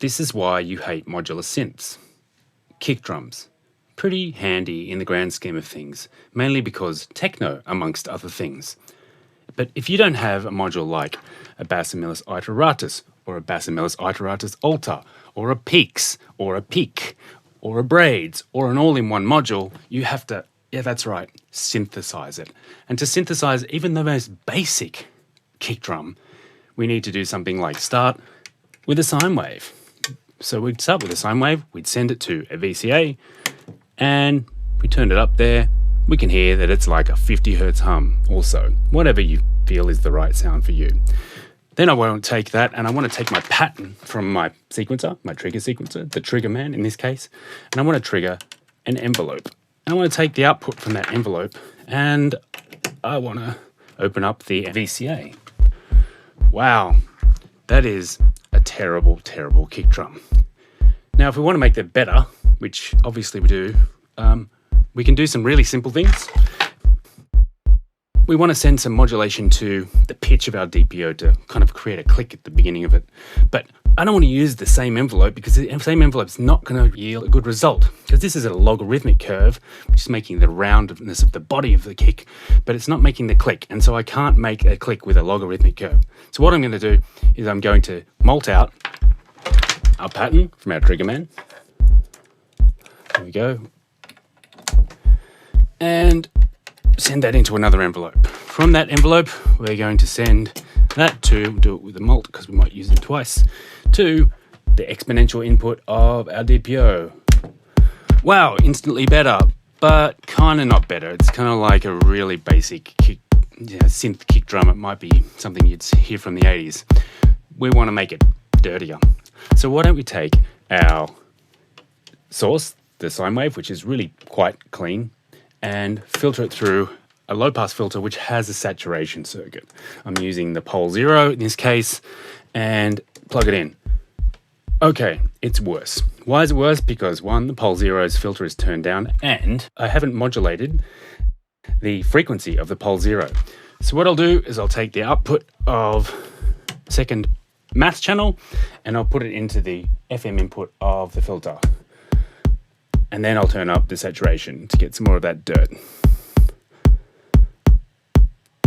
This is why you hate modular synths. Kick drums. Pretty handy in the grand scheme of things, mainly because techno, amongst other things. But if you don't have a module like a Bassamillis iteratus, or a Bassamillis iteratus alta, or a peaks, or a peak, or a braids, or an all-in-one module, you have to, yeah, that's right, synthesize it. And to synthesize even the most basic kick drum, we need to do something like start with a sine wave. So we'd start with a sine wave, we'd send it to a VCA, and we turn it up there. We can hear that it's like a 50 hertz hum also, whatever you feel is the right sound for you. Then I want to take that and I want to take my pattern from my sequencer, my trigger sequencer, the trigger man in this case, and I want to trigger an envelope. And I want to take the output from that envelope and I want to open up the VCA. Wow, that is a terrible, terrible kick drum. Now, if we want to make that better, which obviously we do, we can do some really simple things. We want to send some modulation to the pitch of our DPO to kind of create a click at the beginning of it. But I don't want to use the same envelope because the same envelope is not going to yield a good result, because this is a logarithmic curve, which is making the roundness of the body of the kick, but it's not making the click. And so I can't make a click with a logarithmic curve. So what I'm going to do is I'm going to mult out our pattern from our trigger man. There we go. And send that into another envelope. From that envelope, we're going to send that to, do it with a mult because we might use it twice, to the exponential input of our DPO. Wow, instantly better, but kind of not better. It's kind of like a really basic kick, synth kick drum. It might be something you'd hear from the 80s. We want to make it dirtier. So why don't we take our source, the sine wave, which is really quite clean, and filter it through a low-pass filter which has a saturation circuit. I'm using the pole 0 in this case, and plug it in. Okay, it's worse. Why is it worse? Because one, the pole 0's filter is turned down, and I haven't modulated the frequency of the pole 0. So what I'll do is I'll take the output of second math channel, and I'll put it into the FM input of the filter. And then I'll turn up the saturation to get some more of that dirt.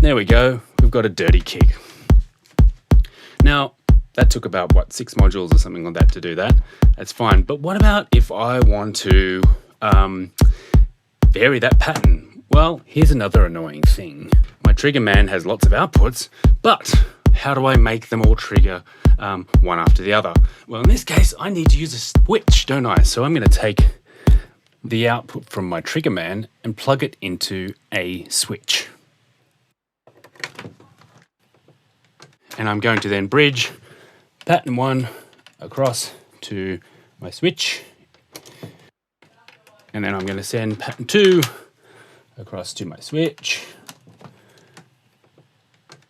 There we go, we've got a dirty kick. Now, that took about, 6 modules or something like that to do that. That's fine, but what about if I want to vary that pattern? Well, here's another annoying thing. My trigger man has lots of outputs, but how do I make them all trigger one after the other? Well, in this case, I need to use a switch, don't I? So I'm going to take the output from my trigger man and plug it into a switch. And I'm going to then bridge pattern 1 across to my switch. And then I'm going to send pattern 2 across to my switch.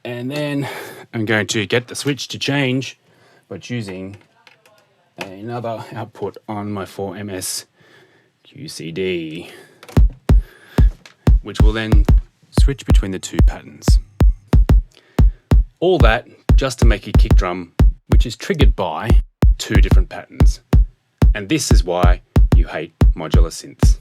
And then I'm going to get the switch to change by choosing another output on my 4MS QCD, which will then switch between the 2 patterns. All that just to make a kick drum which is triggered by 2 different patterns. And this is why you hate modular synths.